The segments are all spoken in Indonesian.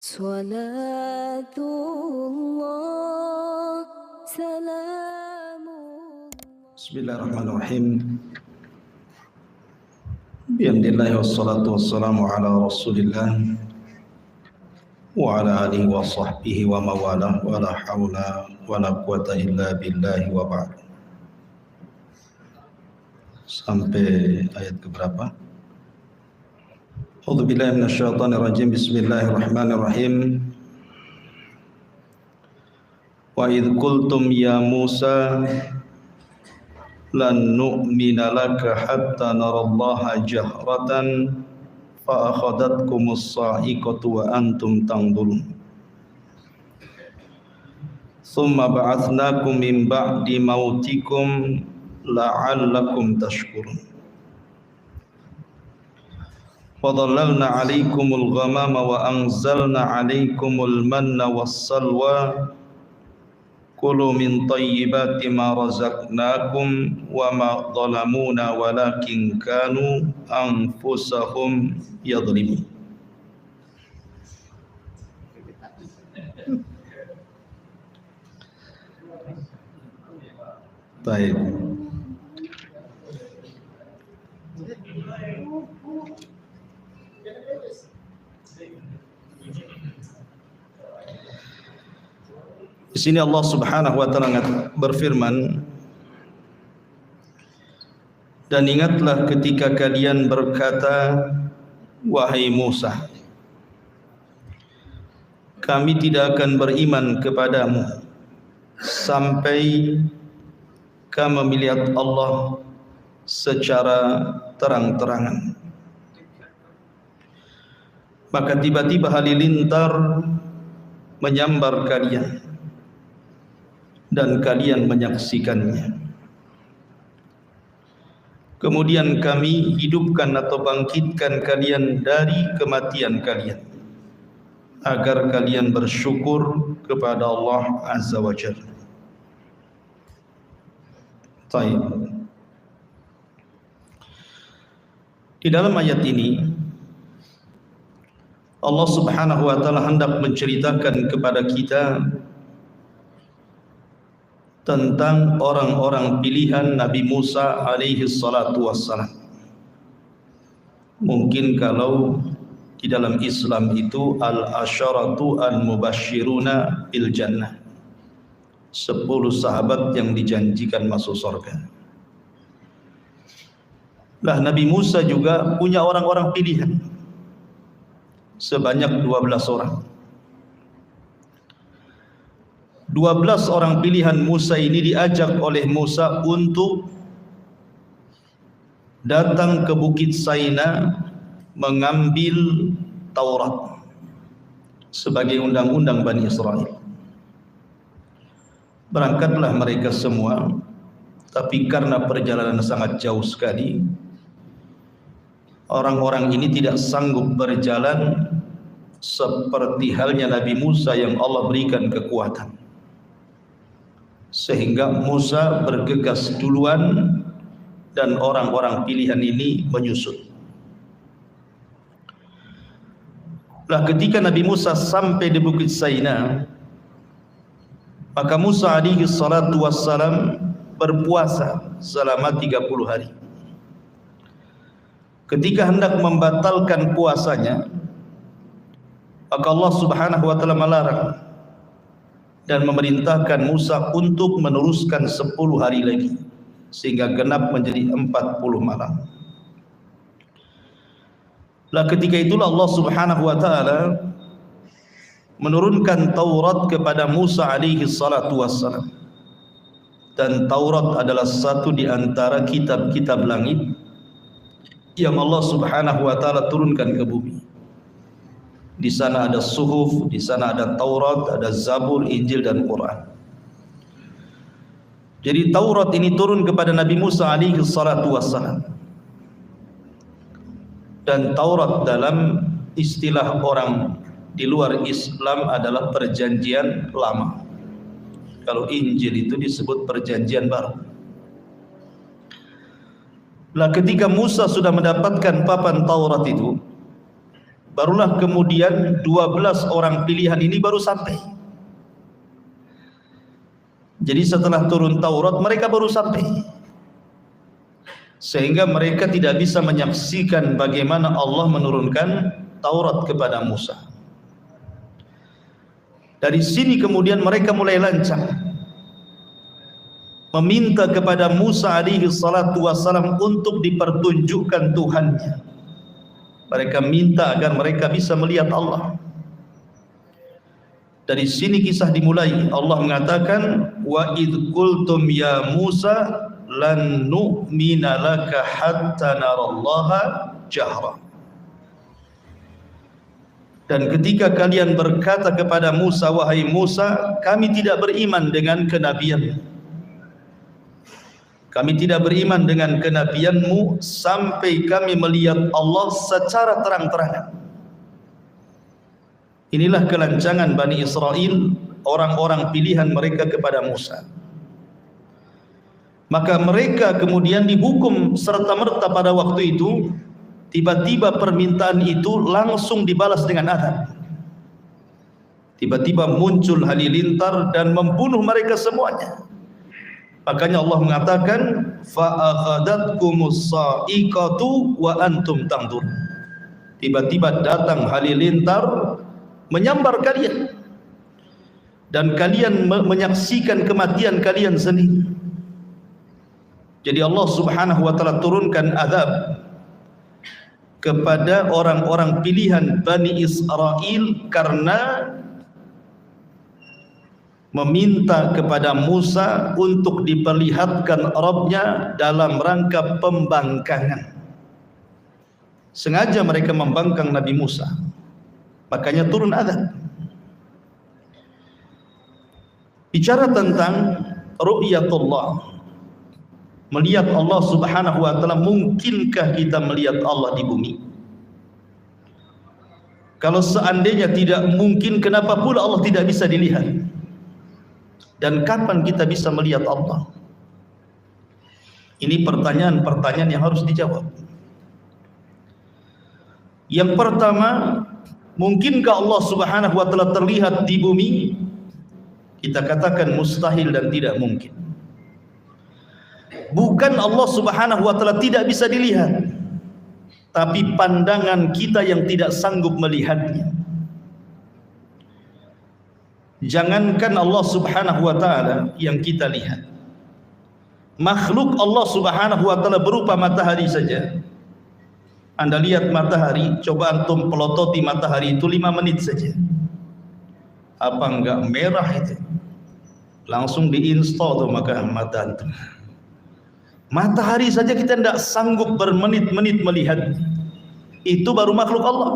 صلاة الله سلام الله. Bismillahirrahmanirrahim. Bihamdillahi wassalatu wassalamu ala rasulillah wa ala alihi wa sahbihi wa mawalah wa la hawla wa la quwata illa billahi wa ba'd. Sampai ayat keberapa? A'udzubillahi minasyaitonir rajim. Bismillahirrahmanirrahim. Wa idh qultum ya Musa lan nu'mina laka hatta narallaha jahratan fa akhadhatkumus sa'iqatu wa antum tanzurun thumma ba'atsnakum min ba'di mautikum la'allakum tashkurun wa dhallalna 'alaykumul ghamama wa anzalna 'alaykumul manna was-salwa Kulu min tayyibati ma razaqnakum wa ma zalamuna walakin kanu anfusahum yadhlimun. Baik. Di sini Allah Subhanahu wa taala berfirman, dan ingatlah ketika kalian berkata, wahai Musa, kami tidak akan beriman kepadamu sampai kami melihat Allah secara terang-terangan. Maka tiba-tiba halilintar menyambar kalian dan kalian menyaksikannya. Kemudian kami hidupkan atau bangkitkan kalian dari kematian kalian agar kalian bersyukur kepada Allah Azza wa Jalla. Baik. Di dalam ayat ini Allah Subhanahu wa taala hendak menceritakan kepada kita tentang orang-orang pilihan Nabi Musa alaihi salatu wassalam. Mungkin kalau di dalam Islam itu al-asyaratu al-mubasyiruna bil jannah, 10 sahabat yang dijanjikan masuk surga. Lah Nabi Musa juga punya orang-orang pilihan sebanyak 12 orang. 12 orang pilihan Musa ini diajak oleh Musa untuk datang ke Bukit Saina mengambil Taurat sebagai undang-undang Bani Israel. Berangkatlah mereka semua, tapi karena perjalanan sangat jauh sekali, orang-orang ini tidak sanggup berjalan seperti halnya Nabi Musa yang Allah berikan kekuatan. Sehingga Musa bergegas duluan dan orang-orang pilihan ini menyusul. Lah ketika Nabi Musa sampai di Bukit Saina, maka Musa alaihi salatu wassalam berpuasa selama 30 hari. Ketika hendak membatalkan puasanya, maka Allah Subhanahu wa taala melarang dan memerintahkan Musa untuk meneruskan 10 hari lagi sehingga genap menjadi 40 malam. Lah ketika itulah Allah Subhanahu wa taala menurunkan Taurat kepada Musa alaihi salatu wassalam. Dan Taurat adalah satu di antara kitab-kitab langit yang Allah Subhanahu wa taala turunkan ke bumi. Di sana ada Suhuf, di sana ada Taurat, ada Zabur, Injil dan Quran. Jadi Taurat ini turun kepada Nabi Musa alaihi salatu wassalam. Dan Taurat dalam istilah orang di luar Islam adalah perjanjian lama. Kalau Injil itu disebut perjanjian baru. Lah ketika Musa sudah mendapatkan papan Taurat itu, barulah kemudian 12 orang pilihan ini baru sampai. Jadi setelah turun Taurat mereka baru sampai, sehingga mereka tidak bisa menyaksikan bagaimana Allah menurunkan Taurat kepada Musa. Dari sini kemudian mereka mulai lancang meminta kepada Musa alaihi salatu wassalam untuk dipertunjukkan Tuhannya. Mereka minta agar mereka bisa melihat Allah. Dari sini kisah dimulai. Allah mengatakan, wa idh qultum ya Musa lan nu'mina laka hatta narallaha jahra. Dan ketika kalian berkata kepada Musa, wahai Musa, kami tidak beriman dengan kenabianmu, kami tidak beriman dengan kenabianmu sampai kami melihat Allah secara terang-terangan. Inilah kelancangan Bani Israel, orang-orang pilihan mereka kepada Musa. Maka mereka kemudian dihukum serta-merta pada waktu itu. Tiba-tiba permintaan itu langsung dibalas dengan azab. Tiba-tiba muncul halilintar dan membunuh mereka semuanya. Makanya Allah mengatakan, fa'akhadatkumus sa'iqatu wa antum tanzur. Tiba-tiba datang halilintar menyambar kalian, dan kalian menyaksikan kematian kalian sendiri. Jadi Allah Subhanahu wa taala turunkan azab kepada orang-orang pilihan Bani Israel karena meminta kepada Musa untuk diperlihatkan Rabbnya dalam rangka pembangkangan. Sengaja mereka membangkang Nabi Musa, makanya turun azab. Bicara tentang ru'yatullah, melihat Allah Subhanahu wa taala, mungkinkah kita melihat Allah di bumi? Kalau seandainya tidak mungkin, kenapa pula Allah tidak bisa dilihat? Dan kapan kita bisa melihat Allah? Ini pertanyaan-pertanyaan yang harus dijawab. Yang pertama, mungkinkah Allah Subhanahu wa taala terlihat di bumi? Kita katakan mustahil dan tidak mungkin. Bukan Allah Subhanahu wa taala tidak bisa dilihat, tapi pandangan kita yang tidak sanggup melihatnya. Jangankan Allah Subhanahu wa taala yang kita lihat, makhluk Allah Subhanahu wa taala berupa matahari saja. Anda lihat matahari, coba antum pelototi matahari itu 5 menit saja. Apa enggak merah itu? Langsung diinstal tuh maka mata antum. Matahari saja kita tidak sanggup bermenit-menit melihat. Itu baru makhluk Allah.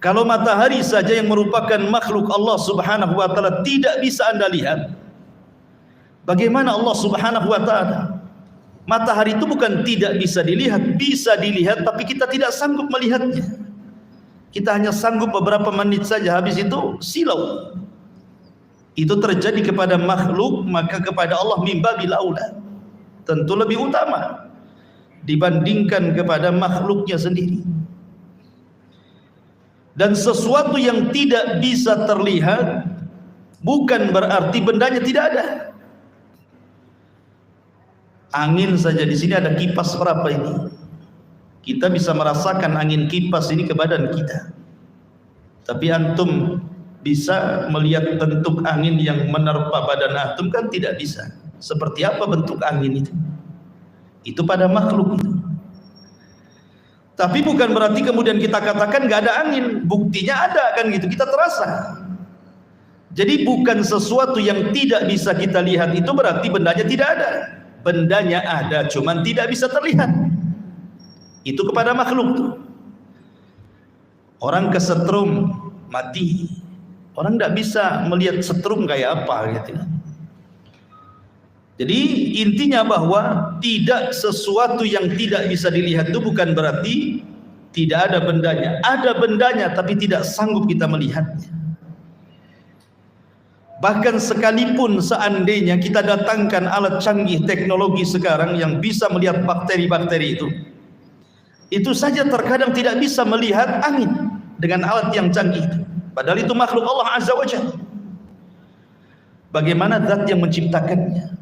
Kalau matahari saja yang merupakan makhluk Allah Subhanahu wa taala tidak bisa Anda lihat, bagaimana Allah Subhanahu wa taala? Matahari itu bukan tidak bisa dilihat, tapi kita tidak sanggup melihatnya. Kita hanya sanggup beberapa menit saja, habis itu silau. Itu terjadi kepada makhluk, maka kepada Allah mimbabil aula, tentu lebih utama dibandingkan kepada makhluknya sendiri. Dan sesuatu yang tidak bisa terlihat bukan berarti bendanya tidak ada. Angin saja, di sini ada kipas berapa ini? Kita bisa merasakan angin kipas ini ke badan kita. Tapi antum bisa melihat bentuk angin yang menerpa badan antum kan tidak bisa. Seperti apa bentuk angin itu? Itu pada makhluk itu. Tapi bukan berarti kemudian kita katakan nggak ada angin. Buktinya ada kan gitu, kita terasa. Jadi bukan sesuatu yang tidak bisa kita lihat itu berarti bendanya tidak ada. Bendanya ada, cuman tidak bisa terlihat. Itu kepada makhluk. Orang kesetrum mati, orang tidak bisa melihat setrum kayak apa gitu. Jadi intinya bahwa tidak sesuatu yang tidak bisa dilihat itu bukan berarti tidak ada bendanya. Ada bendanya tapi tidak sanggup kita melihatnya. Bahkan sekalipun seandainya kita datangkan alat canggih teknologi sekarang yang bisa melihat bakteri-bakteri itu, itu saja terkadang tidak bisa melihat angin dengan alat yang canggih. Padahal itu makhluk Allah Azza wa Jalla. Bagaimana zat yang menciptakannya?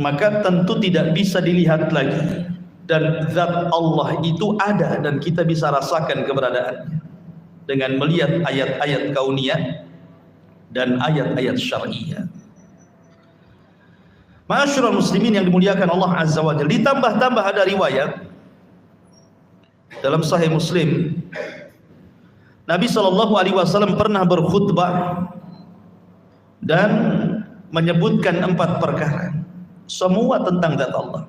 Maka tentu tidak bisa dilihat lagi. Dan zat Allah itu ada dan kita bisa rasakan keberadaannya dengan melihat ayat-ayat kauniyah dan ayat-ayat syar'iyah. Ma'asyiral muslimin yang dimuliakan Allah Azza wa Jalla, ditambah-tambah ada riwayat dalam Sahih Muslim, Nabi SAW pernah berkhutbah dan menyebutkan 4 perkara, semua tentang zat Allah.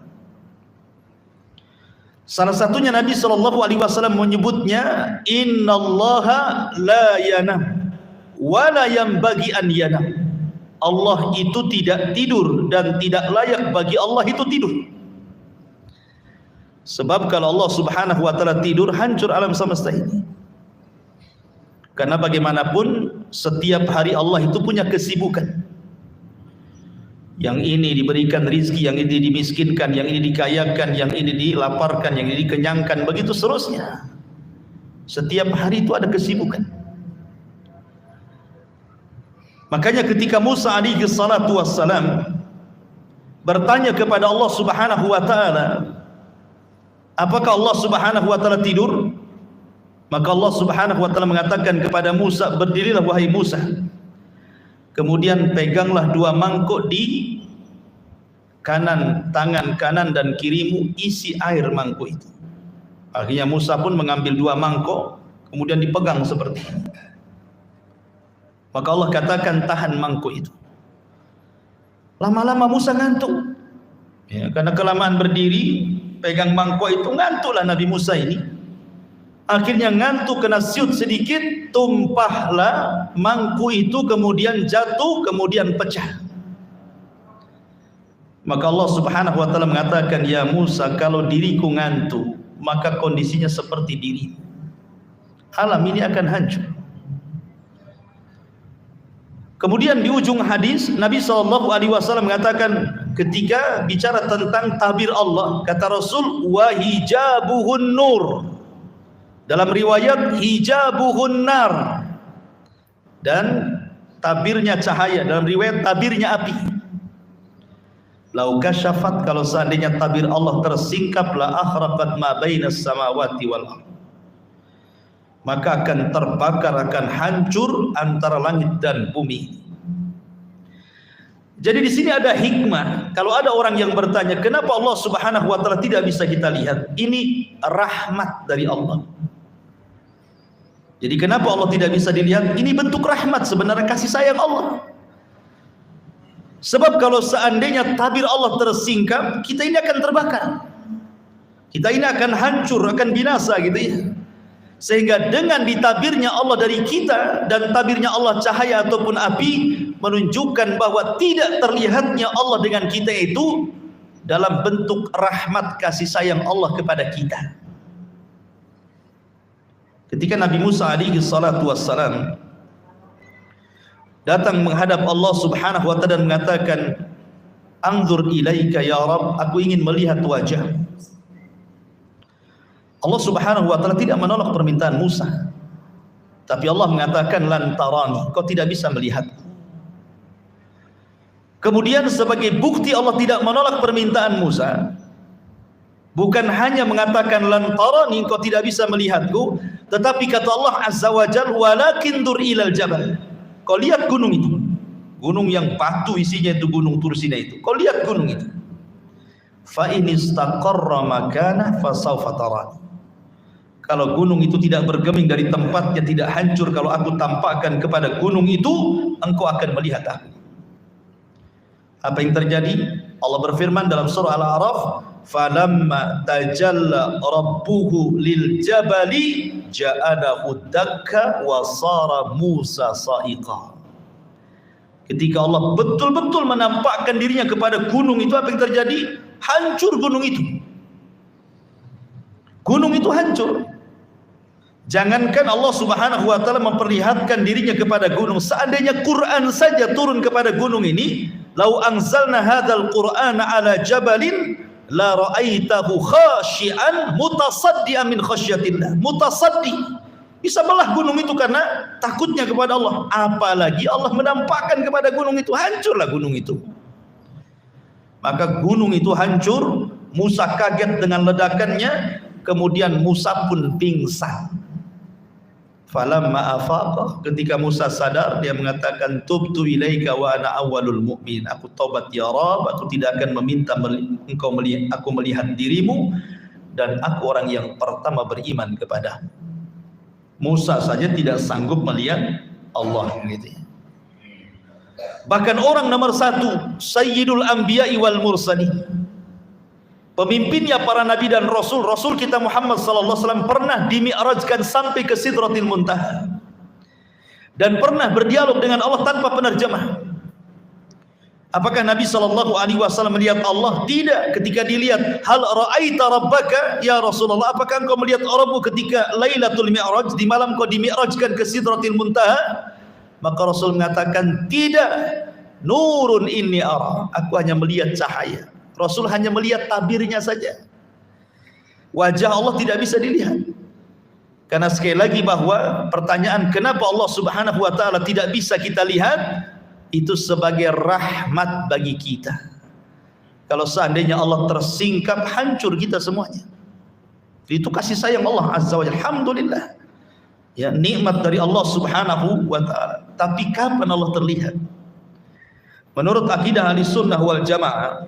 Salah satunya Nabi SAW menyebutnya, Innallaha la yanam wa la yanbaghi an yanam. Allah itu tidak tidur dan tidak layak bagi Allah itu tidur. Sebab kalau Allah Subhanahu wa taala tidur, hancur alam semesta ini. Karena bagaimanapun setiap hari Allah itu punya kesibukan. Yang ini diberikan rizki, yang ini dimiskinkan, yang ini dikayakan, yang ini dilaparkan, yang ini dikenyangkan, begitu seterusnya. Setiap hari itu ada kesibukan. Makanya ketika Musa alaihi salatu wassalam bertanya kepada Allah Subhanahu wa taala, apakah Allah Subhanahu wa taala tidur? Maka Allah Subhanahu wa taala mengatakan kepada Musa, berdirilah wahai Musa. Kemudian peganglah 2 mangkuk di kanan, tangan kanan dan kirimu, isi air mangkuk itu. Akhirnya Musa pun mengambil 2 mangkuk, kemudian dipegang seperti ini. Maka Allah katakan, tahan mangkuk itu. Lama-lama Musa ngantuk. Ya, karena kelamaan berdiri, pegang mangkuk itu, ngantuklah Nabi Musa ini. Akhirnya ngantuk, kena siut sedikit, tumpahlah mangkuk itu, kemudian jatuh, kemudian pecah. Maka Allah Subhanahu wa taala mengatakan, ya Musa, kalau diriku ngantuk, maka kondisinya seperti dirimu. Alam ini akan hancur. Kemudian di ujung hadis Nabi SAW mengatakan, ketika bicara tentang tabir Allah, kata Rasul, wa hijabuhun nur. Dalam riwayat hijabuhun nar, dan tabirnya cahaya. Dalam riwayat tabirnya api. Lau kasyafat, kalau seandainya tabir Allah tersingkap, la akhraqat ma bainas samawati wal ardh, maka akan terbakar, akan hancur antara langit dan bumi. Jadi di sini ada hikmah. Kalau ada orang yang bertanya, kenapa Allah Subhanahu wa taala tidak bisa kita lihat? Ini rahmat dari Allah. Jadi kenapa Allah tidak bisa dilihat? Ini bentuk rahmat, sebenarnya kasih sayang Allah. Sebab kalau seandainya tabir Allah tersingkap, kita ini akan terbakar. Kita ini akan hancur, akan binasa gitu ya. Sehingga dengan ditabirnya Allah dari kita dan tabirnya Allah cahaya ataupun api, menunjukkan bahwa tidak terlihatnya Allah dengan kita itu dalam bentuk rahmat kasih sayang Allah kepada kita. Ketika Nabi Musa alaihi salatu wassalam datang menghadap Allah Subhanahu wa taala dan mengatakan, anzur ilaika ya Rabb, aku ingin melihat wajah. Allah Subhanahu wa taala tidak menolak permintaan Musa, tapi Allah mengatakan, lan tarani, kau tidak bisa melihat. Kemudian sebagai bukti Allah tidak menolak permintaan Musa, bukan hanya mengatakan lan tarani, kau tidak bisa melihatku, tetapi kata Allah Azza wa Jalla, walakin dur ilal jabal, kau lihat gunung itu, gunung yang batu isinya itu, gunung Tursina itu, kau lihat gunung itu. Fa in istaqarra makana fa sawfa tarani, kalau gunung itu tidak bergeming dari tempatnya, tidak hancur, kalau aku tampakkan kepada gunung itu, engkau akan melihat aku. Apa yang terjadi? Allah berfirman dalam surah Al-A'raf, falamma tajalla rabbuhu lil jabali ja'alahu dakka wa sara Musa sa'iqa. Ketika Allah betul-betul menampakkan dirinya kepada gunung itu, apa yang terjadi? Hancur gunung itu. Gunung itu hancur. Jangankan Allah Subhanahu wa taala memperlihatkan dirinya kepada gunung, seandainya Quran saja turun kepada gunung ini, lau anzalna hadzal qur'ana ala jabalin la ra'aitahu khashi'an mutasaddian min khasyatillah. Mutasaddi, bisa belah gunung itu karena takutnya kepada Allah. Apalagi Allah menampakkan kepada gunung itu, hancurlah gunung itu. Maka gunung itu hancur, Musa kaget dengan ledakannya, kemudian Musa pun pingsan. Falamma afaqa, ketika Musa sadar, dia mengatakan, tubtu ilaika wa ana awwalul mu'min. Aku taubat ya Rabb, aku tidak akan meminta engkau melihat, aku melihat dirimu, dan aku orang yang pertama beriman kepadamu. Musa saja tidak sanggup melihat Allah gitu. Bahkan orang nomor satu, Sayyidul Anbiya'i wal Mursalin, pemimpinnya para nabi dan rasul, Rasul kita Muhammad sallallahu alaihi wasallam pernah dimi'rajkan sampai ke Sidratil Muntaha dan pernah berdialog dengan Allah tanpa penerjemah. Apakah Nabi sallallahu alaihi wasallam melihat Allah? Tidak. Ketika dilihat, hal ra'aita rabbaka ya Rasulullah, apakah engkau melihat Rabbmu ketika Lailatul Mi'raj, di malam kau dimi'rajkan ke Sidratil Muntaha? Maka Rasul mengatakan, tidak. Nurun inni ara, aku hanya melihat cahaya. Rasul hanya melihat tabirnya saja. Wajah Allah tidak bisa dilihat. Karena sekali lagi bahwa pertanyaan kenapa Allah Subhanahu wa taala tidak bisa kita lihat, itu sebagai rahmat bagi kita. Kalau seandainya Allah tersingkap, hancur kita semuanya. Itu kasih sayang Allah Azza wa Jalla. Alhamdulillah. Ya, nikmat dari Allah Subhanahu wa taala. Tapi kapan Allah terlihat? Menurut akidah Ahlussunnah wal Jamaah,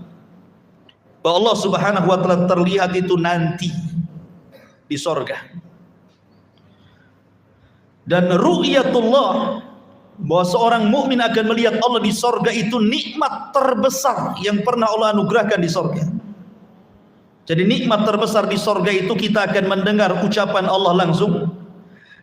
bahwa Allah Subhanahu wa taala terlihat itu nanti di sorga. Dan ru'yatullah, bahwa seorang mukmin akan melihat Allah di sorga, itu nikmat terbesar yang pernah Allah anugerahkan di sorga. Jadi nikmat terbesar di sorga itu kita akan mendengar ucapan Allah langsung,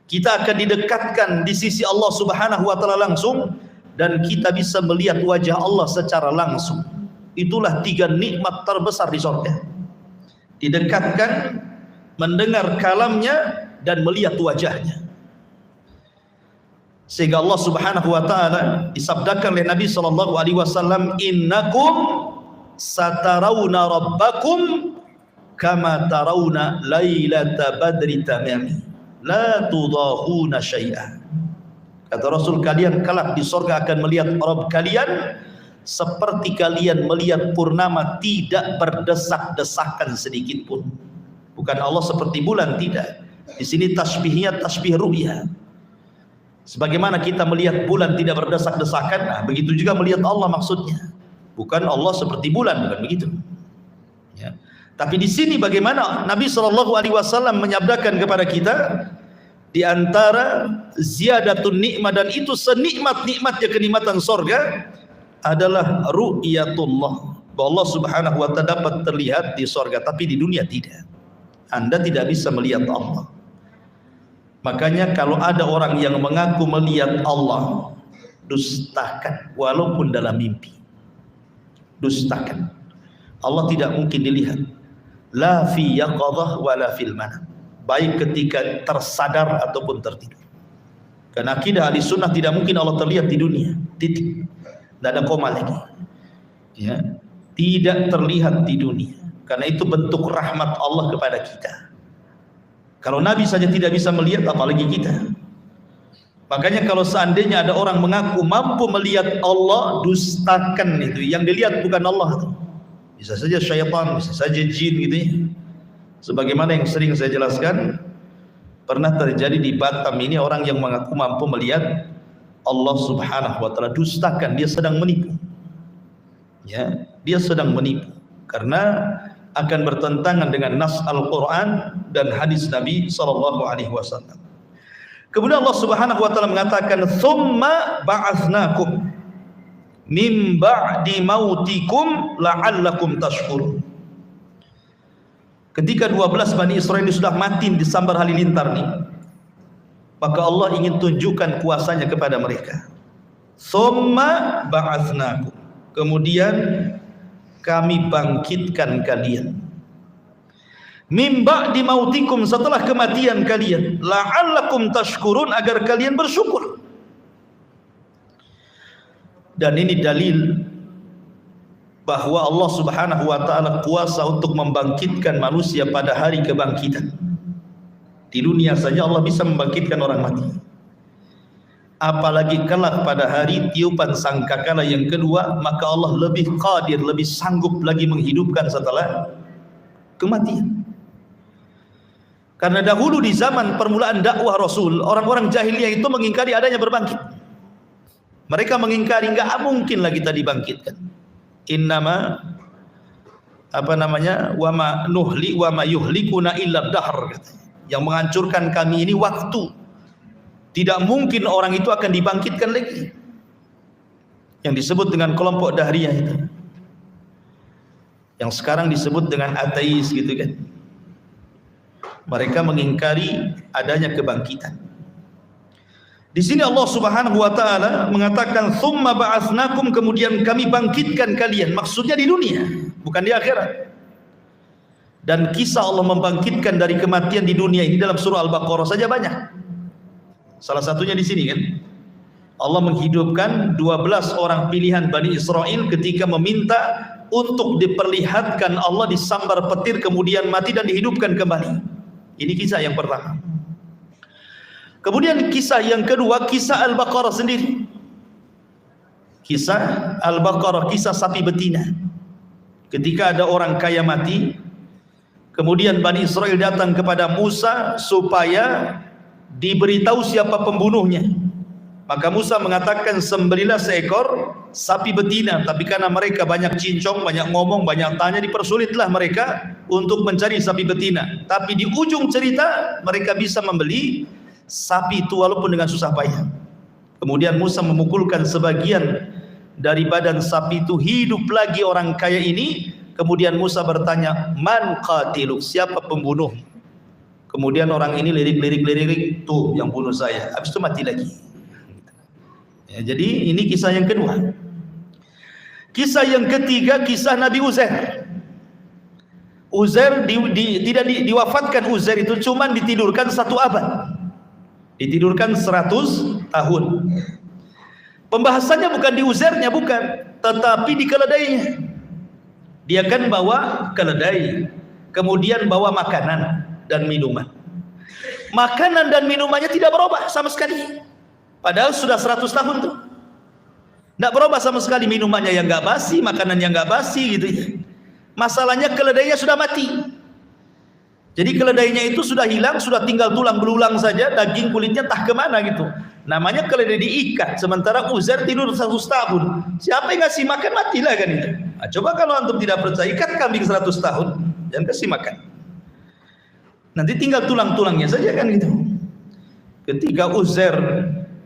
kita akan didekatkan di sisi Allah Subhanahu wa taala langsung, dan kita bisa melihat wajah Allah secara langsung. Itulah 3 nikmat terbesar di sorga. Didekatkan, mendengar kalamnya, dan melihat wajahnya. Sehingga Allah Subhanahu wa taala disabdakan oleh Nabi sallallahu alaihi wasallam, innakum satarawna rabbakum kama tarawna lailata badri tamami la tudahuna syai'an. Kata Rasul, kalian kelak di sorga akan melihat Rabb kalian seperti kalian melihat purnama, tidak berdesak-desakan sedikit pun. Bukan Allah seperti bulan, tidak. Di sini tasbihnya tasbih ru'ya. Sebagaimana kita melihat bulan tidak berdesak-desakan, nah, begitu juga melihat Allah maksudnya. Bukan Allah seperti bulan, bukan begitu. Ya. Tapi di sini bagaimana Nabi SAW menyabdakan kepada kita, di antara ziyadatun nikmat, dan itu senikmat-nikmatnya kenikmatan sorga, adalah ru'yatullah, bahwa Allah Subhanahu wa taala dapat terlihat di sorga, tapi di dunia tidak. Anda tidak bisa melihat Allah. Makanya kalau ada orang yang mengaku melihat Allah, dustakan walaupun dalam mimpi. Dustakan. Allah tidak mungkin dilihat. La fi yaqadhah wala fil manam. Baik ketika tersadar ataupun tertidur. Karena akidah Ahlussunnah tidak mungkin Allah terlihat di dunia. Titik. Tidak ada koma lagi. Ya, tidak terlihat di dunia. Karena itu bentuk rahmat Allah kepada kita. Kalau Nabi saja tidak bisa melihat, apalagi kita. Makanya kalau seandainya ada orang mengaku mampu melihat Allah, dustakan itu. Yang dilihat bukan Allah. Bisa saja syaitan, bisa saja jin gitu ya. Sebagaimana yang sering saya jelaskan, pernah terjadi di Batam ini orang yang mengaku mampu melihat Allah Subhanahu wa taala, dustakan, dia sedang menipu. Ya, dia sedang menipu karena akan bertentangan dengan nas Al-Qur'an dan hadis Nabi sallallahu alaihi wasallam. Kemudian Allah Subhanahu wa taala mengatakan, "Tsumma ba'atsnakum min ba'di mautikum la'allakum tashkurun." Ketika 12 Bani Israil sudah mati di Sambar Halilintar nih, maka Allah ingin tunjukkan kuasanya kepada mereka. Tsumma ba'atsnakum, kemudian kami bangkitkan kalian. Min ba'di mautikum, setelah kematian kalian, la'allakum tashkurun, agar kalian bersyukur. Dan ini dalil bahwa Allah Subhanahu wa taala kuasa untuk membangkitkan manusia pada hari kebangkitan. Di dunia saja Allah bisa membangkitkan orang mati. Apalagi kelak pada hari tiupan sangkakala yang kedua, maka Allah lebih qadir, lebih sanggup lagi menghidupkan setelah kematian. Karena dahulu di zaman permulaan dakwah Rasul, orang-orang jahiliyah itu mengingkari adanya berbangkit. Mereka mengingkari, enggak mungkin lagi tadi bangkitkan. Innama wa ma nuhli wa ma yuhlikuna illa dahr. Yang menghancurkan kami ini waktu. Tidak mungkin orang itu akan dibangkitkan lagi. Yang disebut dengan kelompok Dahriyah itu, yang sekarang disebut dengan ateis gitu kan. Mereka mengingkari adanya kebangkitan. Di sini Allah Subhanahu wa taala mengatakan tsumma ba'atsnakum, kemudian kami bangkitkan kalian. Maksudnya di dunia, bukan di akhirat. Dan kisah Allah membangkitkan dari kematian di dunia ini dalam surah Al-Baqarah saja banyak. Salah satunya di sini kan, Allah menghidupkan 12 orang pilihan Bani Israel ketika meminta untuk diperlihatkan Allah disambar petir kemudian mati dan dihidupkan kembali. Ini kisah yang pertama. Kemudian kisah yang kedua, kisah Al-Baqarah sendiri. Kisah Al-Baqarah, kisah sapi betina. Ketika ada orang kaya mati, kemudian Bani Israel datang kepada Musa supaya diberitahu siapa pembunuhnya. Maka Musa mengatakan sembelilah seekor sapi betina, tapi karena mereka banyak cincong, banyak ngomong, banyak tanya, dipersulitlah mereka untuk mencari sapi betina. Tapi di ujung cerita mereka bisa membeli sapi itu walaupun dengan susah payah. Kemudian Musa memukulkan sebagian dari badan sapi itu, hidup lagi orang kaya ini. Kemudian Musa bertanya, man qatilu, siapa pembunuh? Kemudian orang ini lirik, tuh yang bunuh saya. Habis itu mati lagi. Ya, jadi ini kisah yang kedua. Kisah yang ketiga, kisah Nabi Uzair. Uzair tidak diwafatkan. Uzair itu cuma ditidurkan 1 abad. Ditidurkan 100 tahun. Pembahasannya bukan di Uzairnya, bukan, tetapi di keledainya. Dia kan bawa keledai, kemudian bawa makanan dan minuman. Makanan dan minumannya tidak berubah sama sekali. Padahal sudah 100 tahun tuh. Tidak berubah sama sekali, minumannya yang nggak basi, makanan yang nggak basi gitu ya. Masalahnya keledainya sudah mati. Jadi keledainya itu sudah hilang, sudah tinggal tulang belulang saja, daging kulitnya entah kemana gitu. Namanya keledai diikat, sementara Uzair tidur 100 tahun. Siapa yang ngasih makan, matilah kan itu. Nah, coba kalau antum tidak percaya, ikat kambing 100 tahun, jangan kasih makan. Nanti tinggal tulang-tulangnya saja kan gitu. Ketika Uzair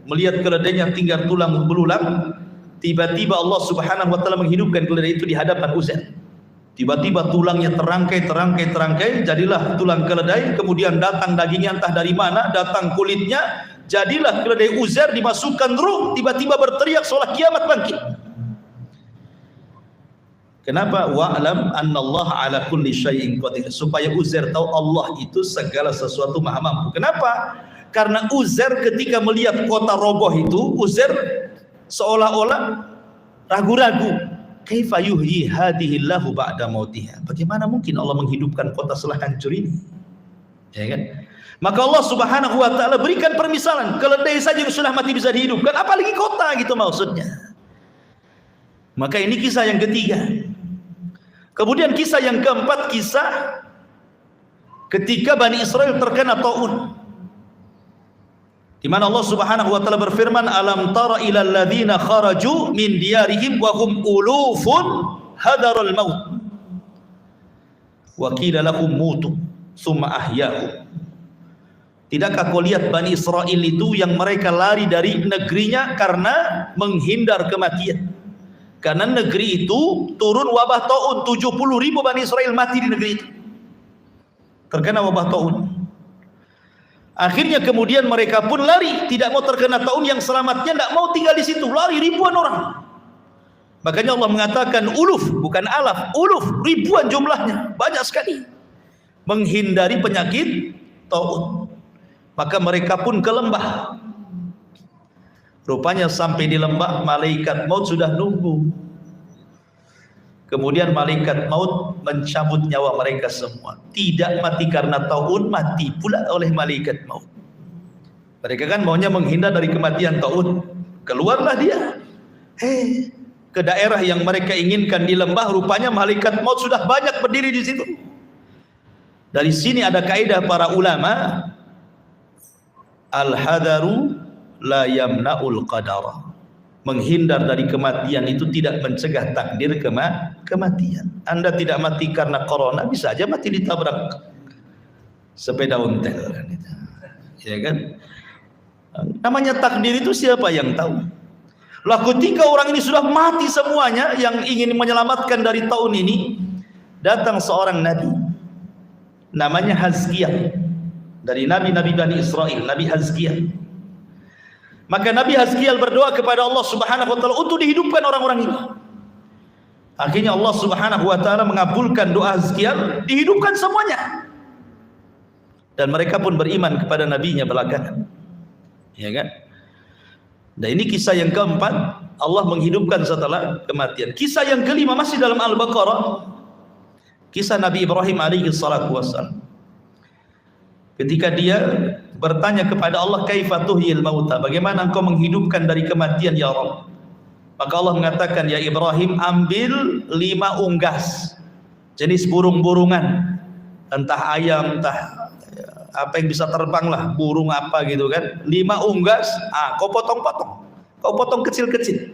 melihat keledainya tinggal tulang belulang, tiba-tiba Allah Subhanahu wa taala menghidupkan keledai itu di hadapan Uzair. Tiba-tiba tulangnya terangkai, jadilah tulang keledai. Kemudian datang dagingnya entah dari mana, datang kulitnya, jadilah keledai Uzair, dimasukkan ruh, tiba-tiba berteriak seolah kiamat bangkit. Kenapa? Wa'lam annallaha ala kulli syai'in qadir. Supaya Uzair tahu Allah itu segala sesuatu maha mampu. Kenapa? Karena Uzair ketika melihat kota roboh itu, Uzair seolah-olah ragu-ragu. Kaifa yuhyi hadhillahu ba'da mautiha? Bagaimana mungkin Allah menghidupkan kota setelah hancur ini? Ya kan? Maka Allah Subhanahu wa taala berikan permisalan, keledai saja yang sudah mati bisa dihidupkan, apalagi kota gitu maksudnya. Maka ini kisah yang ketiga. Kemudian kisah yang keempat, kisah ketika Bani Israel terkena taun. Di mana Allah Subhanahu wa taala berfirman, alam tara ilal ladzina kharaju min diyarihim wa hum ulufun hadarul maut wa qila lahum mutu tsumma ahyahum. Tidakkah kau lihat Bani Israel itu yang mereka lari dari negerinya karena menghindar kematian? Karena negeri itu turun wabah taun, 70.000 Bani Israel mati di negeri itu, terkena wabah taun. Akhirnya kemudian mereka pun lari, tidak mau terkena taun, yang selamatnya tidak mau tinggal di situ, lari ribuan orang. Makanya Allah mengatakan uluf, bukan alaf, uluf, ribuan jumlahnya, banyak sekali, menghindari penyakit taun. Maka mereka pun ke lembah. Rupanya sampai di lembah, malaikat maut sudah nunggu. Kemudian malaikat maut mencabut nyawa mereka semua. Tidak mati karena taun, mati pula oleh malaikat maut. Mereka kan maunya menghindar dari kematian taun. Keluarlah dia. Ke daerah yang mereka inginkan di lembah, rupanya malaikat maut sudah banyak berdiri di situ. Dari sini ada kaidah para ulama, al-hadaru la yamna'ul qadara. Menghindar dari kematian itu tidak mencegah takdir kematian. Anda tidak mati karena corona, bisa aja mati ditabrak sepeda ontel kan itu. Ya kan? Namanya takdir itu siapa yang tahu? Lah ketika orang ini sudah mati semuanya yang ingin menyelamatkan dari tahun ini, datang seorang nabi namanya Hazkiyah, dari nabi-nabi Bani Israel, Nabi Hazkiyah. Maka Nabi Hazkiyah berdoa kepada Allah Subhanahu wa taala untuk dihidupkan orang-orang ini. Akhirnya Allah Subhanahu wa taala mengabulkan doa Hazkiyah, dihidupkan semuanya. Dan mereka pun beriman kepada nabinya belakangan. Ya kan? Nah, ini kisah yang keempat, Allah menghidupkan setelah kematian. Kisah yang kelima masih dalam Al-Baqarah. Kisah Nabi Ibrahim alaihi salatu wassalam. Ketika dia bertanya kepada Allah, kaifa tuhyil mauta, bagaimana engkau menghidupkan dari kematian ya Rabb? Maka Allah mengatakan, ya Ibrahim, ambil 5 unggas jenis burung-burungan, entah ayam, entah apa yang bisa terbang lah, burung apa gitu kan, 5 unggas, kau potong-potong, kau potong kecil-kecil,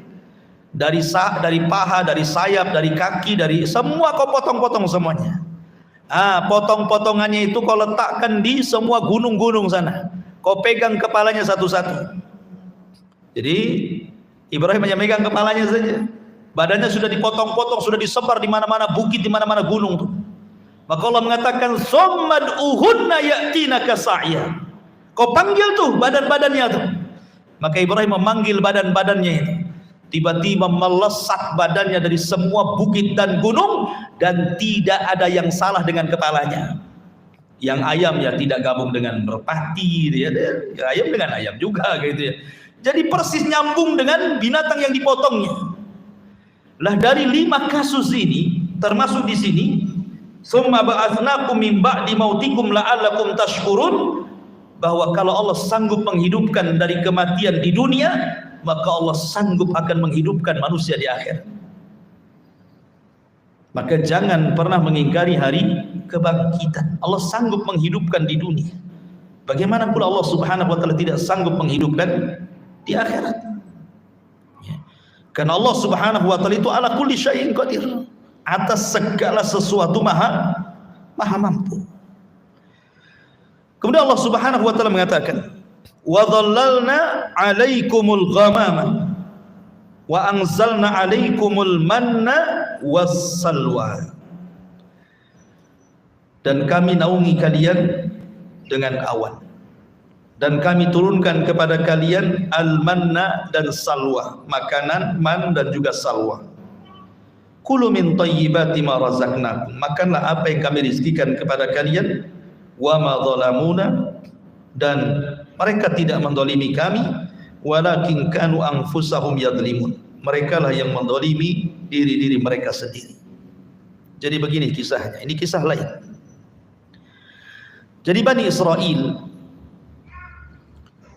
dari paha, dari sayap, dari kaki, dari semua kau potong-potong semuanya. Potong-potongannya itu kau letakkan di semua gunung-gunung sana. Kau pegang kepalanya satu-satu. Jadi Ibrahim hanya megang kepalanya saja. Badannya sudah dipotong-potong, sudah disebar di mana-mana bukit, di mana-mana gunung tuh. Maka Allah mengatakan, "Summad'uhunna ya'tinaka sa'ya." Kau panggil tuh badan-badannya tuh. Maka Ibrahim memanggil badan-badannya itu. Tiba-tiba melesat badannya dari semua bukit dan gunung, dan tidak ada yang salah dengan kepalanya. Yang ayam ya tidak gabung dengan merpati, ya ayam dengan ayam juga gitu ya. Jadi persis nyambung dengan binatang yang dipotongnya. Lah dari 5 kasus ini, termasuk di sini, summa ba'atsnakum min ba'di mautikum la'allakum tashkurun, bahwa kalau Allah sanggup menghidupkan dari kematian di dunia, maka Allah sanggup akan menghidupkan manusia di akhir. Maka jangan pernah mengingkari hari kebangkitan. Allah sanggup menghidupkan di dunia. Bagaimana pula Allah Subhanahu wa taala tidak sanggup menghidupkan di akhirat? Ya. Karena Allah Subhanahu wa taala itu ala kulli syai'in qadir. Atas segala sesuatu maha mampu. Kemudian Allah Subhanahu wa taala mengatakan, wa dhallalna 'alaikumul ghamama wa anzalna 'alaikumul manna wassalwa. Dan kami naungi kalian dengan awan, dan kami turunkan kepada kalian al-manna dan salwa, makanan man dan juga salwa. Kulu min thayyibati ma razaqnakum, makanlah apa yang kami rizkikan kepada kalian. Wa ma zalamuna, dan mereka tidak mendolimi kami, walakin kanu anfusahum yadlimun, mereka lah yang mendolimi diri-diri mereka sendiri. Jadi begini kisahnya, ini kisah lain. Jadi Bani Israel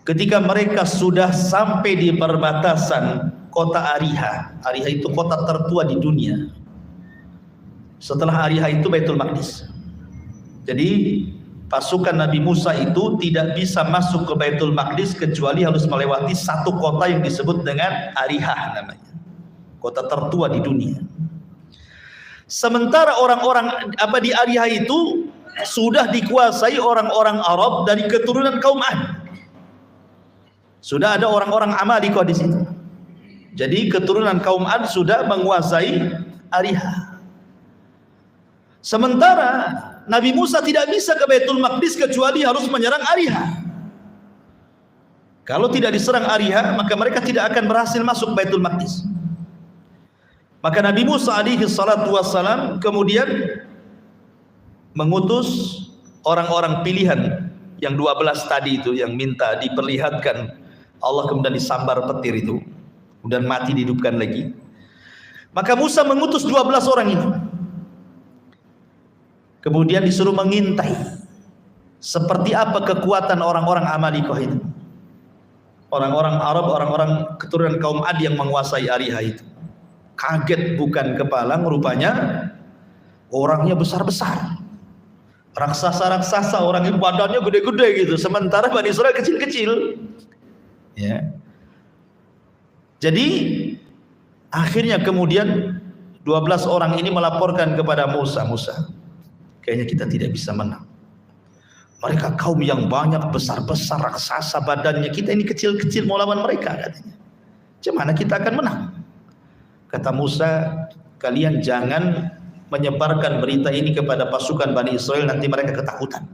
ketika mereka sudah sampai di perbatasan kota Ariha. Ariha itu kota tertua di dunia. Setelah Ariha itu Baitul Maqdis. Jadi pasukan Nabi Musa itu tidak bisa masuk ke Baitul Maqdis kecuali harus melewati satu kota yang disebut dengan Ariha namanya. Kota tertua di dunia. Sementara orang-orang di Ariha itu sudah dikuasai orang-orang Arab dari keturunan kaum Ad. Sudah ada orang-orang Amalikoh di situ. Jadi keturunan kaum Ad sudah menguasai Ariha. Sementara Nabi Musa tidak bisa ke Baitul Maqdis kecuali harus menyerang Ariha. Kalau tidak diserang Ariha, maka mereka tidak akan berhasil masuk Baitul Maqdis. Maka Nabi Musa alaihi salatu wassalam kemudian mengutus orang-orang pilihan yang 12 tadi itu, yang minta diperlihatkan Allah, kemudian disambar petir itu, kemudian mati dihidupkan lagi. Maka Musa mengutus 12 orang ini. Kemudian disuruh mengintai seperti apa kekuatan orang-orang Amalikoh itu. Orang-orang Arab, orang-orang keturunan kaum Ad yang menguasai Ariha itu. Kaget bukan kepalang, rupanya orangnya besar-besar. Raksasa-raksasa, orang yang badannya gede-gede gitu. Sementara Bani Israel kecil-kecil. Ya. Jadi akhirnya kemudian 12 orang ini melaporkan kepada Musa, kayaknya kita tidak bisa menang. Mereka kaum yang banyak, besar-besar, raksasa badannya, kita ini kecil-kecil mau lawan mereka katanya. Gimana kita akan menang? Kata Musa, kalian jangan menyebarkan berita ini kepada pasukan Bani Israel, nanti mereka ketakutan.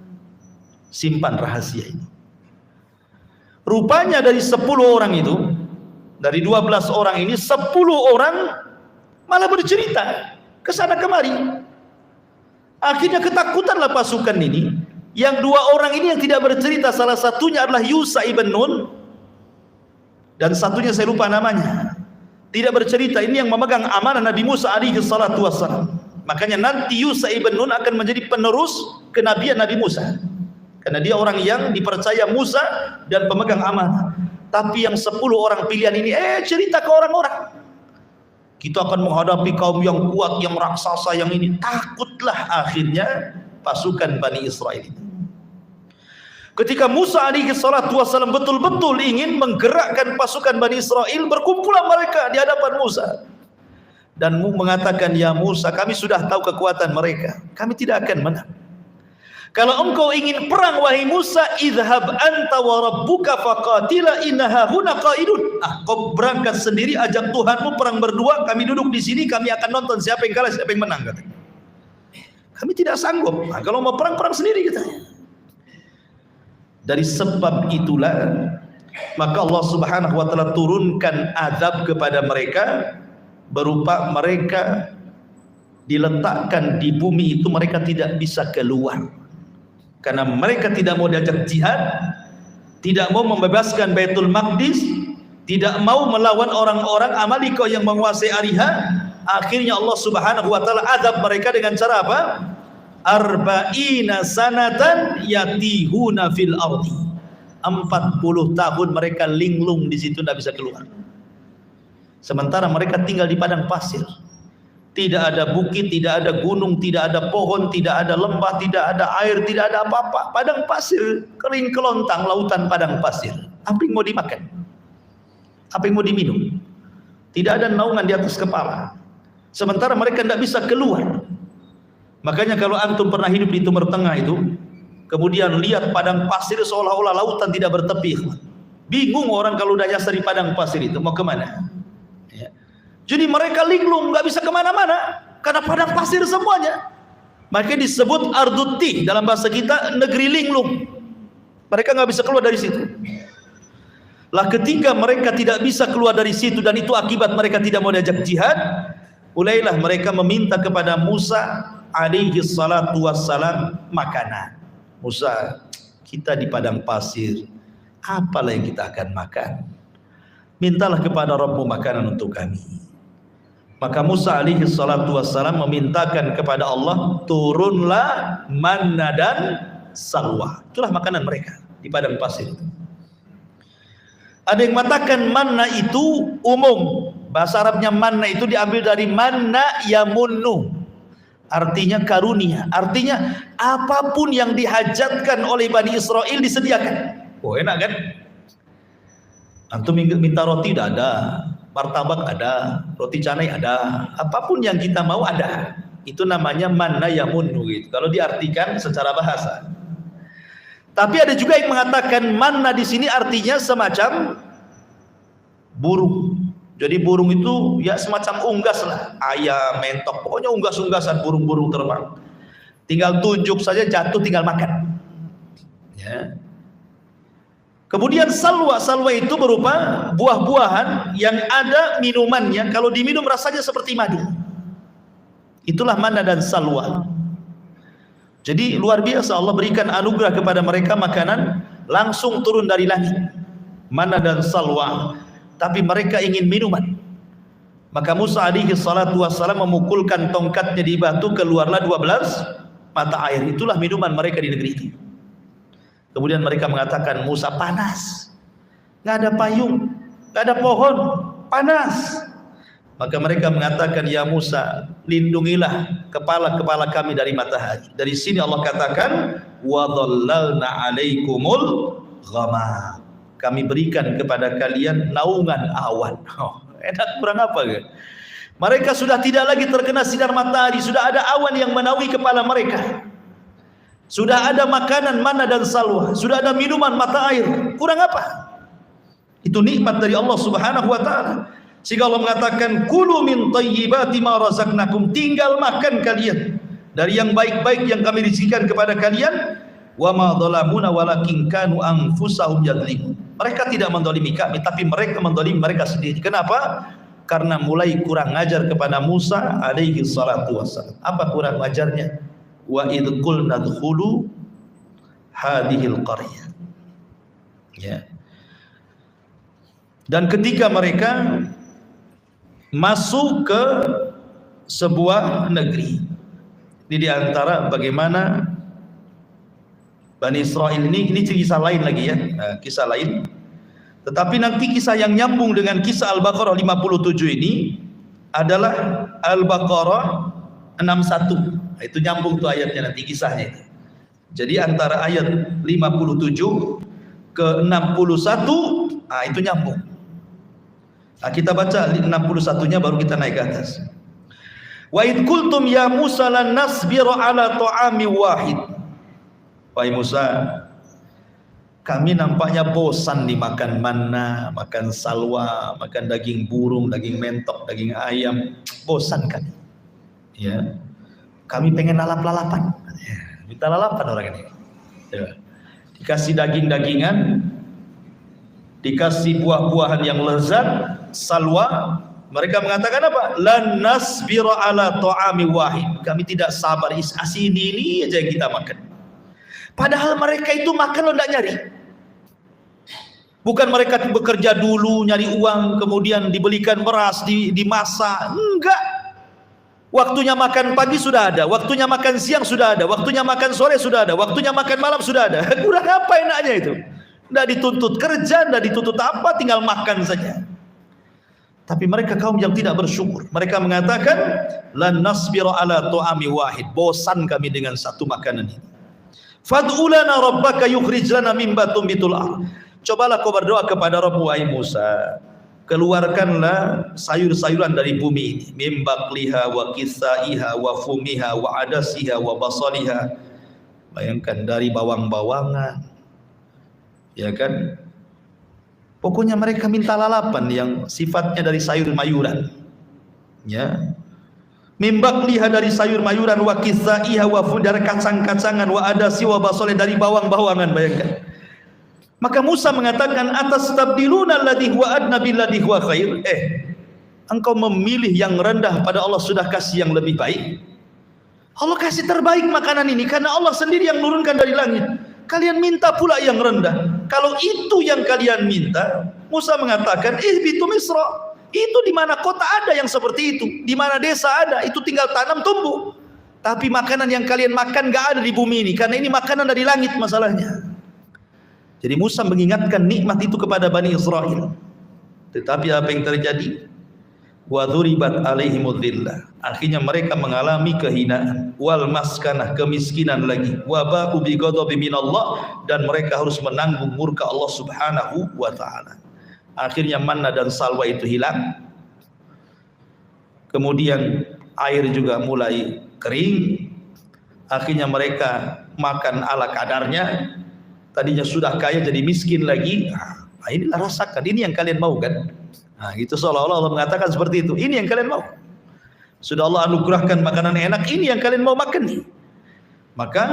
Simpan rahasia ini. Rupanya dari 10 orang itu, dari 12 orang ini, 10 orang malah bercerita ke sana kemari. Akhirnya ketakutanlah pasukan ini. Yang 2 orang ini yang tidak bercerita, salah satunya adalah Yusha ibn Nun, dan satunya saya lupa namanya. Tidak bercerita, ini yang memegang amanah Nabi Musa alaihi salatu wassalam. Makanya nanti Yusha ibn Nun akan menjadi penerus kenabian Nabi Musa. Karena dia orang yang dipercaya Musa dan pemegang amanah. Tapi yang 10 orang pilihan ini cerita ke orang-orang. Kita akan menghadapi kaum yang kuat, yang raksasa, yang ini. Takutlah akhirnya pasukan Bani Israel ini. Ketika Musa alaihi salatu wassalam betul-betul ingin menggerakkan pasukan Bani Israel, berkumpulah mereka di hadapan Musa. Dan mengatakan, ya Musa, kami sudah tahu kekuatan mereka. Kami tidak akan menang. Kalau engkau ingin perang, wahai Musa, idhab anta wa rabbuka faqatila innaha huna qaidun. Kau berangkat sendiri, ajak Tuhanmu perang berdua, kami duduk di sini, kami akan nonton siapa yang kalah, siapa yang menang, katanya. Kami tidak sanggup. Kalau mau perang, perang sendiri, katanya. Dari sebab itulah maka Allah Subhanahu wa taala turunkan azab kepada mereka berupa mereka diletakkan di bumi itu, mereka tidak bisa keluar karena mereka tidak mau diajak jihad, tidak mau membebaskan Baitul Maqdis, tidak mau melawan orang-orang Amalikoh yang menguasai Ariha. Akhirnya Allah Subhanahu wa taala azab mereka dengan cara apa? Arba'ina sanatan yatihuna fil ardi. 40 tahun mereka linglung di situ, tidak bisa keluar. Sementara mereka tinggal di padang pasir. Tidak ada bukit, tidak ada gunung, tidak ada pohon, tidak ada lembah, tidak ada air, tidak ada apa-apa. Padang pasir, kering kelontang, lautan padang pasir. Apa yang mau dimakan? Apa yang mau diminum? Tidak ada naungan di atas kepala. Sementara mereka tidak bisa keluar. Makanya kalau antum pernah hidup di Timur Tengah itu, kemudian lihat padang pasir seolah-olah lautan tidak bertepi, bingung orang kalau udah nyasar di padang pasir itu mau kemana ya. Jadi mereka linglung, nggak bisa kemana-mana karena padang pasir semuanya. Makanya disebut arduti dalam bahasa kita, negeri linglung. Mereka nggak bisa keluar dari situ. Lah ketika mereka tidak bisa keluar dari situ dan itu akibat mereka tidak mau diajak jihad, mulailah mereka meminta kepada Musa alaihi salatu wassalam makanan. Musa, kita di padang pasir, apalah yang kita akan makan? Mintalah kepada Rabbmu makanan untuk kami. Maka Musa alaihi salatu wassalam memintakan kepada Allah, turunlah manna dan salwa. Itulah makanan mereka di padang pasir itu. Ada yang mengatakan manna itu umum. Bahasa Arabnya manna itu diambil dari manna yamunnu. Artinya karunia, artinya apapun yang dihajatkan oleh Bani Israel disediakan. Oh enak kan? Antum minta roti tidak ada, martabak ada, roti canai ada, apapun yang kita mau ada. Itu namanya manna yamunnu gitu. Kalau diartikan secara bahasa. Tapi ada juga yang mengatakan manna di sini artinya semacam burung. Jadi burung itu ya semacam unggas lah, ayam, mentok, pokoknya unggas-unggasan burung-burung terbang. Tinggal tunjuk saja jatuh, tinggal makan. Ya. Kemudian salwa itu berupa buah-buahan yang ada minumannya. Kalau diminum rasanya seperti madu. Itulah manna dan salwa. Jadi luar biasa Allah berikan anugerah kepada mereka makanan langsung turun dari langit. Manna dan salwa. Tapi mereka ingin minuman. Maka Musa alaihi salatu wassalam memukulkan tongkatnya di batu, keluarlah 12 mata air. Itulah minuman mereka di negeri itu. Kemudian mereka mengatakan, Musa, panas, nggak ada payung, nggak ada pohon, panas. Maka mereka mengatakan, ya Musa, lindungilah kepala-kepala kami dari matahari. Dari sini Allah katakan, wa dhallalna 'alaikumul ghamam. Kami berikan kepada kalian naungan awan. Oh, enak kurang apa ke? Mereka sudah tidak lagi terkena sinar matahari, sudah ada awan yang menaungi kepala mereka. Sudah ada makanan mana dan salwa, sudah ada minuman mata air. Kurang apa? Itu nikmat dari Allah Subhanahu wa taala. Sehingga Allah mengatakan, kulu min thayyibati ma razaqnakum, tinggal makan kalian dari yang baik-baik yang kami rizkikan kepada kalian. Wa ma dhalamuna walakin kanu anfusahum yadhlimun. Mereka tidak mendolimi kami, tapi mereka mendolimi mereka sendiri. Kenapa? Karena mulai kurang ajar kepada Musa alaihi salatu wassalam. Apa kurang ajarnya? Wa idh qulna dkhulu hadhil qaryah. Ya. Dan ketika mereka masuk ke sebuah negeri, ini diantara bagaimana Bani Israel ini kisah lain lagi ya, kisah lain. Tetapi nanti kisah yang nyambung dengan kisah Al-Baqarah 57 ini adalah Al-Baqarah 61. Itu nyambung tuh ayatnya nanti kisahnya itu. Jadi antara ayat 57 ke 61, itu nyambung. Nah, kita baca 61-nya baru kita naik ke atas. Wa id qultum ya Musa lan nasbiru ala ta'ami wahid. Wahai Musa, kami nampaknya bosan dimakan manna, makan salwa, makan daging burung, daging mentok, daging ayam. Bosan kan? Ya. Kami pengen lalap-lalapan. Ya, minta lalapan orang ini. Ya. Dikasih daging-dagingan, dikasih buah-buahan yang lezat, salwa. Mereka mengatakan apa? Lan nasbiru ala ta'ami wahid. Kami tidak sabar, ini aja yang kita makan. Padahal mereka itu makan lo tidak nyari. Bukan mereka bekerja dulu nyari uang, kemudian dibelikan beras, dimasak. Enggak. Waktunya makan pagi sudah ada, waktunya makan siang sudah ada, waktunya makan sore sudah ada, waktunya makan malam sudah ada. Kurang apa enaknya itu? Tidak dituntut kerja, tidak dituntut apa, tinggal makan saja. Tapi mereka kaum yang tidak bersyukur. Mereka mengatakan, lan nasbiru ala ta'ami wahid. Bosan kami dengan satu makanan ini. Fad'u lana rabbaka yukhrij lana mimma tumbitul ardh. Cobalah kau berdoa kepada Rabb, wahai Musa, keluarkanlah sayur-sayuran dari bumi ini, mim baqliha wa qithaiha wa fumiha wa adasiha wa basaliha. Bayangkan dari bawang-bawangan, ya kan? Pokoknya mereka minta lalapan yang sifatnya dari sayur-mayuran, ya. Mimbakliha dari sayur-mayuran, wa qithaiha wa dari kacang-kacangan, wa adasi wa basaliha dari bawang-bawangan. Bayangkan. Maka Musa mengatakan, atastabdiluna alladhi huwa adna billadhi huwa khair. Engkau memilih yang rendah pada Allah sudah kasih yang lebih baik. Allah kasih terbaik makanan ini karena Allah sendiri yang nurunkan dari langit. Kalian minta pula yang rendah. Kalau itu yang kalian minta, Musa mengatakan, ihbitu Misra. Itu di mana kota ada yang seperti itu, di mana desa ada, itu tinggal tanam tumbuh. Tapi makanan yang kalian makan gak ada di bumi ini, karena ini makanan dari langit masalahnya. Jadi Musa mengingatkan nikmat itu kepada Bani Israel. Tetapi apa yang terjadi? Wa dzuribat alaihimudz dzillah. Akhirnya mereka mengalami kehinaan, wal maskanah, kemiskinan lagi, wa ba'u bi ghadabi minallah, dan mereka harus menanggung murka Allah Subhanahu wa taala. Akhirnya manna dan salwa itu hilang. Kemudian air juga mulai kering. Akhirnya mereka makan ala kadarnya. Tadinya sudah kaya jadi miskin lagi. Nah, inilah rasakan, ini yang kalian mau kan? Nah, itu seolah-olah Allah mengatakan seperti itu. Ini yang kalian mau. Sudah Allah anugerahkan makanan enak, ini yang kalian mau makan nih. Maka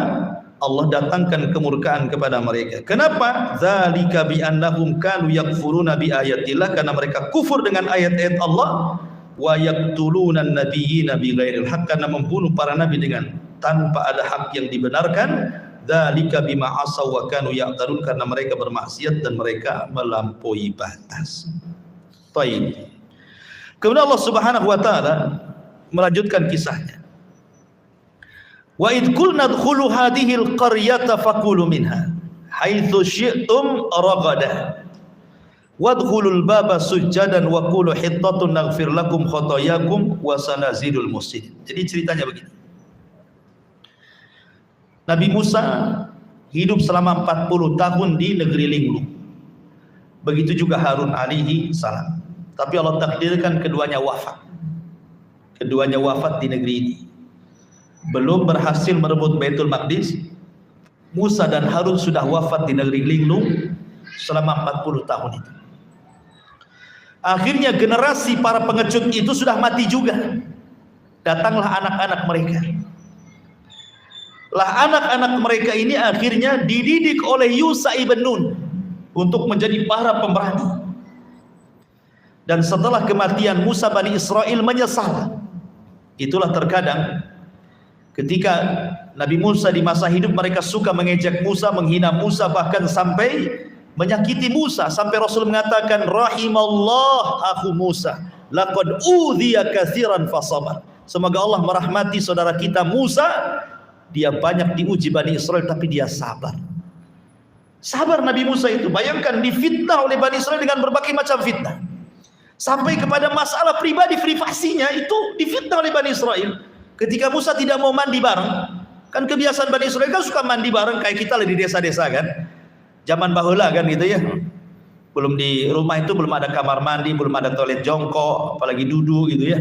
Allah datangkan kemurkaan kepada mereka. Kenapa? Dzalika bi annahum kanu yakfuruna bi ayatillah, karena mereka kufur dengan ayat-ayat Allah, wa yaqtuluna an-nabiyyina bighairil haqq, karena membunuh para nabi dengan tanpa ada hak yang dibenarkan. Dzalika bima asaw wa kanu ya'tadun, karena mereka bermaksiat dan mereka melampaui batas. Baik. Kemudian Allah Subhanahu wa taala melanjutkan kisahnya. Wa id qulna dkhulu hadhil qaryata faqulu minha haitsu syi'tum ragada wadkhulul baba sujjadan wa qulu hittatun naghfir lakum khotoyakum wa sanazidul muhsinin. Jadi ceritanya begini. Nabi Musa hidup selama 40 tahun di negeri linglung. Begitu juga Harun alaihi salam. Tapi Allah takdirkan keduanya wafat. Keduanya wafat di negeri ini. Belum berhasil merebut Baitul Maqdis, Musa dan Harun sudah wafat di negeri linglung selama 40 tahun itu. Akhirnya generasi para pengecut itu sudah mati juga. Datanglah anak-anak mereka. Lah anak-anak mereka ini akhirnya dididik oleh Yusha ibn Nun untuk menjadi para pemberani. Dan setelah kematian Musa, Bani Israel menyesal. Itulah terkadang ketika Nabi Musa di masa hidup mereka suka mengejek Musa, menghina Musa, bahkan sampai menyakiti Musa, sampai Rasul mengatakan rahimallah akhu Musa laqad udhiya katsiran fasabar. Semoga Allah merahmati saudara kita Musa, dia banyak diuji Bani Israel tapi dia sabar. Sabar Nabi Musa itu, bayangkan difitnah oleh Bani Israel dengan berbagai macam fitnah. Sampai kepada masalah pribadi privasinya itu difitnah oleh Bani Israel. Ketika Musa tidak mau mandi bareng, kan kebiasaan Bani Israel kan suka mandi bareng kayak kita di desa-desa kan. Zaman baheula kan gitu ya. Belum di rumah itu belum ada kamar mandi, belum ada toilet jongkok, apalagi duduk gitu ya.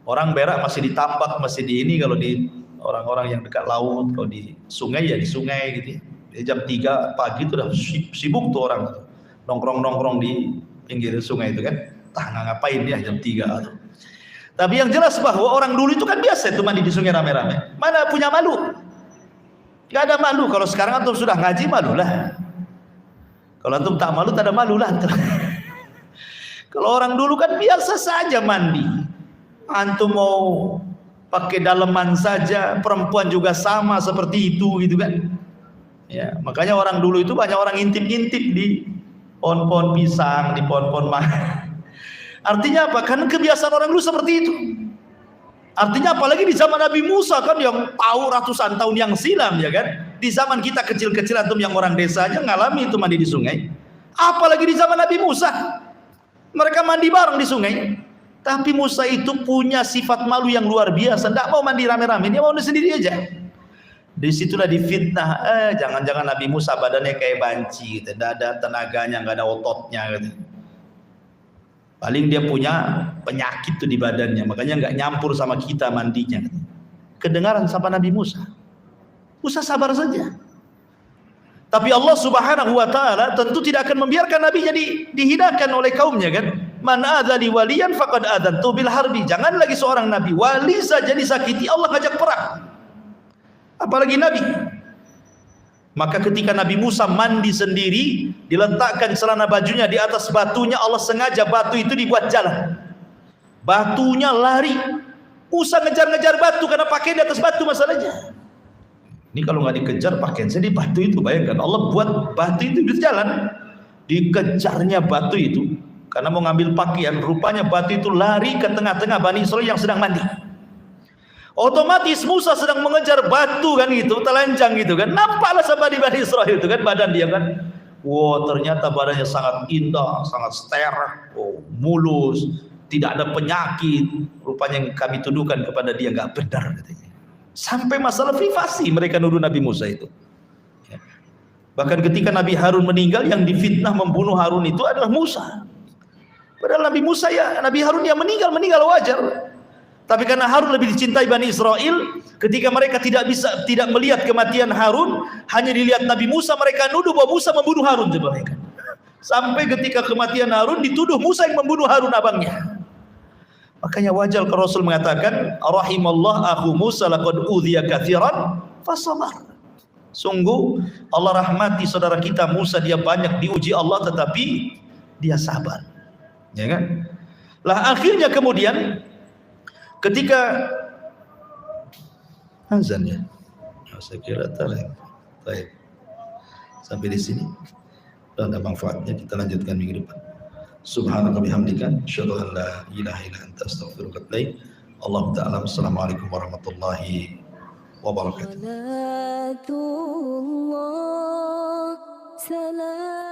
Orang berak masih di tambak, masih di ini, kalau di orang-orang yang dekat laut, kalau di sungai ya di sungai gitu ya. Jam 3 pagi itu udah sibuk tuh orang nongkrong-nongkrong di pinggir sungai itu kan. Tah ngapain dia jam 3 tuh. Tapi yang jelas bahwa orang dulu itu kan biasa itu mandi di sungai rame-rame. Mana punya malu? Gak ada malu. Kalau sekarang antum sudah ngaji, malu lah. Kalau antum tak malu, tak ada malu lah. Kalau orang dulu kan biasa saja mandi. Antum mau pakai daleman saja, perempuan juga sama seperti itu gitu kan. Ya, makanya orang dulu itu banyak orang ngintip-ngintip di pohon-pohon pisang, di pohon-pohon mangga. Artinya apa? Karena kebiasaan orang dulu seperti itu. Artinya apalagi di zaman Nabi Musa kan yang tahu ratusan tahun yang silam ya kan. Di zaman kita kecil-kecil antum yang orang desa aja ngalami itu mandi di sungai. Apalagi di zaman Nabi Musa. Mereka mandi bareng di sungai. Tapi Musa itu punya sifat malu yang luar biasa. Tidak mau mandi rame-rame, dia mau sendiri aja. Disitulah difitnah. Jangan-jangan Nabi Musa badannya kayak banci, gitu. Tidak ada tenaganya, nggak ada ototnya. Gitu. Paling dia punya penyakit tuh di badannya, makanya nggak nyampur sama kita mandinya. Kedengaran sama Nabi Musa. Musa sabar saja. Tapi Allah Subhanahu wa taala tentu tidak akan membiarkan nabinya dihinakan oleh kaumnya kan. Man adzali waliyan faqad adzantu bil harbi. Jangan lagi seorang nabi wali saja disakiti, Allah ngajak perang. Apalagi nabi. Maka ketika Nabi Musa mandi sendiri, diletakkan celana bajunya di atas batunya, Allah sengaja batu itu dibuat jalan. Batunya lari. Musa ngejar-ngejar batu karena pakaian di atas batu masalahnya. Ini kalau nggak dikejar pakaian saya di batu itu, bayangkan Allah buat batu itu berjalan. Dikejarnya batu itu karena mau ngambil pakaian, rupanya batu itu lari ke tengah-tengah Bani Israel yang sedang mandi. Otomatis Musa sedang mengejar batu kan gitu, telanjang gitu kan. Nampaklah sama di Bani Israel itu kan badan dia kan. Wow, ternyata badannya sangat indah, sangat steril, mulus, tidak ada penyakit. Rupanya yang kami tuduhkan kepada dia nggak benar katanya. Sampai masalah privasi mereka nuduh Nabi Musa itu. Ya. Bahkan ketika Nabi Harun meninggal, yang difitnah membunuh Harun itu adalah Musa. Padahal Nabi Musa ya, Nabi Harun yang meninggal wajar. Tapi karena Harun lebih dicintai Bani Israel, ketika mereka tidak melihat kematian Harun, hanya dilihat Nabi Musa, mereka nuduh bahwa Musa membunuh Harun. Sampai ketika kematian Harun dituduh Musa yang membunuh Harun abangnya. Makanya wajar kalau Rasul mengatakan rahimallah akhu Musa laqad udhiya katsiran fasabar. Sungguh Allah rahmati saudara kita Musa, dia banyak diuji Allah tetapi dia sabar. Ya kan? Lah akhirnya kemudian ketika azan ya, saya kira sampai di sini, udah ada manfaatnya, kita lanjutkan minggu depan. Subhanaka bihamdika asyhadu an la ilaha illa anta astaghfiruka wa atubu ilaik. Allahu ta'ala. Assalamualaikum warahmatullahi wabarakatuh. Salatullah salam